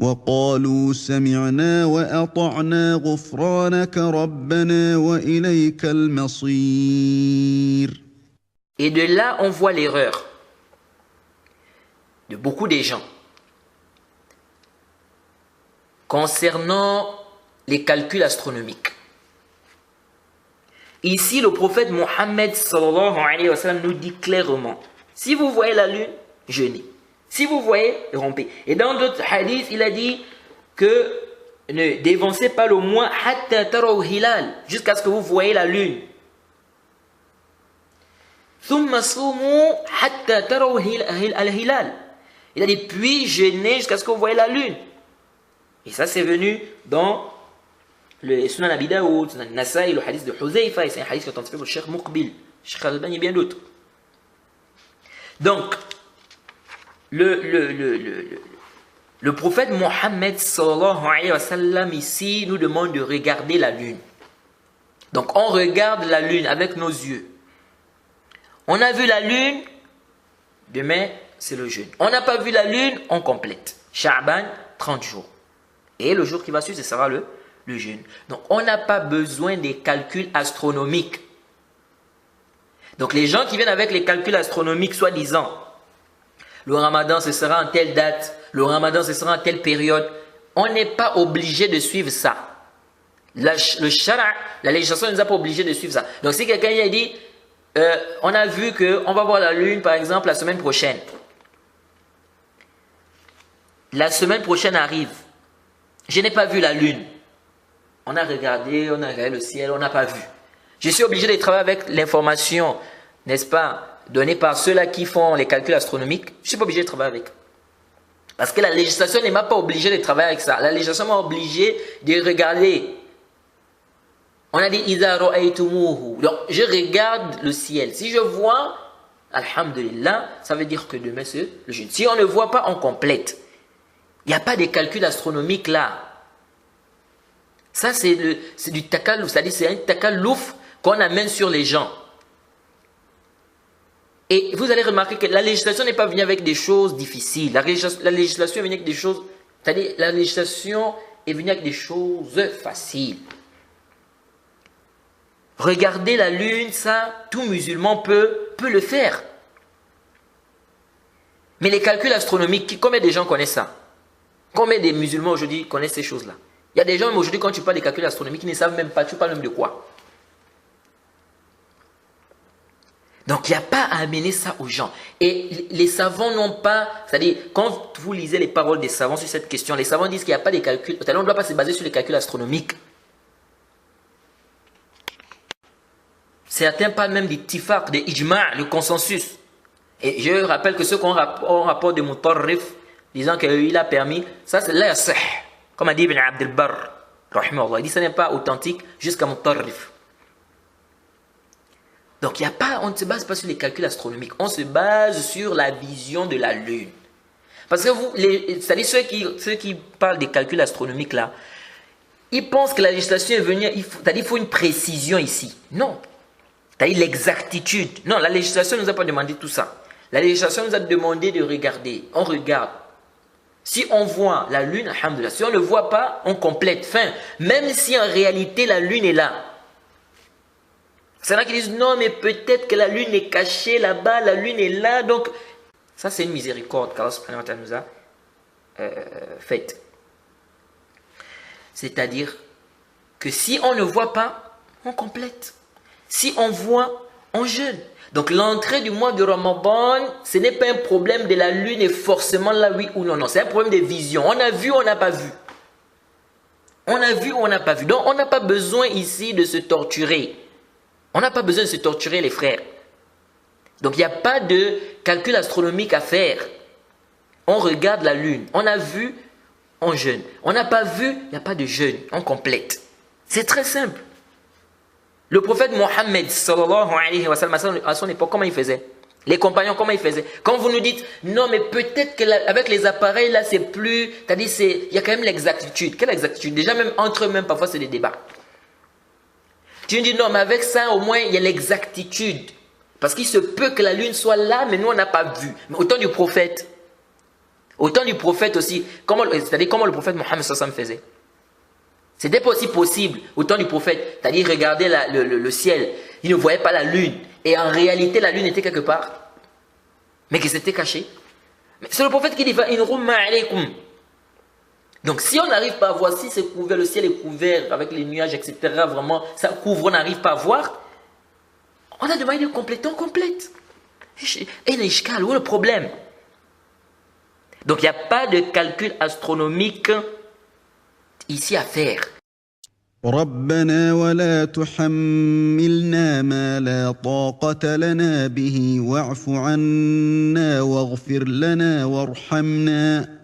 وقالوا سمعنا وأطعنا غفرانك ربنا وإليك المصير. Et de là, on voit l'erreur de beaucoup des gens concernant les calculs astronomiques. Ici, le prophète Mohammed sallallahu alayhi wa sallam nous dit clairement, si vous voyez la lune, jeûnez. Si vous voyez, rompez. Et dans d'autres hadiths, il a dit que ne dévancez pas le mois hatta taraw hilal, jusqu'à ce que vous voyez la lune. Thumma sumu hatta taraw al-hilal. Il a dit puis jeûnez jusqu'à ce que vous voyez la lune. Et ça c'est venu dans le Sunan Abi Daoud, Sunan Nasa'i, le hadith de Huzaifa, et c'est un hadith qui est authentifié par le Cheikh Muqbil, Cheikh Al-Albani et bien d'autres. Donc, le prophète Mohammed sallallahu alayhi wa sallam ici nous demande de regarder la lune. Donc on regarde la lune avec nos yeux. On a vu la lune, demain c'est le jeûne. On n'a pas vu la lune, on complète. Sha'ban, 30 jours. Et le jour qui va suivre, ce sera le jeûne. Donc on n'a pas besoin des calculs astronomiques. Donc les gens qui viennent avec les calculs astronomiques, soi-disant, le ramadan ce sera en telle date, le ramadan ce sera en telle période, on n'est pas obligé de suivre ça. Le shara', la législation ne nous a pas obligé de suivre ça. Donc si quelqu'un a dit, on a vu qu'on va voir la lune par exemple la semaine prochaine. La semaine prochaine arrive. Je n'ai pas vu la lune. On a regardé le ciel, on n'a pas vu. Je suis obligé de travailler avec l'information, n'est-ce pas, donnée par ceux-là qui font les calculs astronomiques. Je ne suis pas obligé de travailler avec. Parce que la législation ne m'a pas obligé de travailler avec ça. La législation m'a obligé de regarder. On a dit Iza ra'aytumuhu. Donc je regarde le ciel. Si je vois, alhamdulillah, ça veut dire que demain c'est le jeûne. Si on ne voit pas, on complète. Il n'y a pas de calcul astronomique là. Ça c'est du takalouf, c'est-à-dire c'est un takalouf qu'on amène sur les gens. Et vous allez remarquer que la législation n'est pas venue avec des choses difficiles. La législation est venue avec des choses, c'est-à-dire la législation est venue avec des choses faciles. Regarder la lune, ça, tout musulman peut le faire. Mais les calculs astronomiques, combien de gens connaissent ça? Combien de musulmans aujourd'hui connaissent ces choses-là? Il y a des gens aujourd'hui, quand tu parles des calculs astronomiques, ils ne savent même pas, tu parles même de quoi? Donc, il n'y a pas à amener ça aux gens. Et les savants n'ont pas... C'est-à-dire, quand vous lisez les paroles des savants sur cette question, les savants disent qu'il n'y a pas de calculs... On ne doit pas se baser sur les calculs astronomiques. Certains parlent même du tifaq, de ijma', le consensus. Et je rappelle que ceux qui ont rapport de Mutarrif, disant qu'il a permis, ça c'est la yasih. Comme a dit Ibn Abd al-Barr, il dit que ce n'est pas authentique jusqu'à Mutarrif. Donc, on ne se base pas sur les calculs astronomiques, on se base sur la vision de la lune. Parce que c'est-à-dire ceux qui parlent des calculs astronomiques là, ils pensent que la législation est venue, c'est-à-dire il faut une précision ici. Non. C'est-à-dire l'exactitude. Non, la législation ne nous a pas demandé tout ça. La législation nous a demandé de regarder. On regarde. Si on voit la lune, alhamdoulilah. Si on ne le voit pas, on complète. Fin. Même si en réalité la lune est là. C'est là qu'ils disent non, mais peut-être que la lune est cachée là-bas, la lune est là. Donc, ça c'est une miséricorde qu'Allah subhanahu wa ta'ala nous a faite. C'est-à-dire que si on ne voit pas, on complète. Si on voit, on jeûne. Donc l'entrée du mois de Ramadan, ce n'est pas un problème de la lune et forcément là oui ou non. Non, c'est un problème de vision. On a vu, on n'a pas vu. On a vu, on n'a pas vu. Donc on n'a pas besoin ici de se torturer. On n'a pas besoin de se torturer les frères. Donc il n'y a pas de calcul astronomique à faire. On regarde la lune. On a vu, on jeûne. On n'a pas vu, il n'y a pas de jeûne. On complète. C'est très simple. Le prophète Mohammed sallallahu alayhi wa sallam à son époque, comment il faisait? Les compagnons, comment ils faisaient? Quand vous nous dites, non mais peut-être qu'avec les appareils là c'est plus, c'est-à-dire il y a quand même l'exactitude. Quelle exactitude? Déjà même entre eux-mêmes parfois c'est des débats. Tu nous dis non mais avec ça au moins il y a l'exactitude. Parce qu'il se peut que la lune soit là mais nous on n'a pas vu. Mais au temps du prophète, Au temps du prophète aussi, c'est-à-dire comment le prophète Mohammed sallam faisait. C'était pas aussi possible au temps du prophète, c'est-à-dire regarder le ciel, il ne voyait pas la lune, et en réalité la lune était quelque part, mais qui s'était cachée. C'est le prophète qui dit donc si on n'arrive pas à voir, si c'est couvert, le ciel est couvert avec les nuages, etc., vraiment, ça couvre, on n'arrive pas à voir, on a demandé de compléter, on complète. Et l'ishkal, où est le problème? Donc il n'y a pas de calcul astronomique ici à faire. ربنا ولا تحملنا ما لا طاقة لنا به واعف عنا واغفر لنا وارحمنا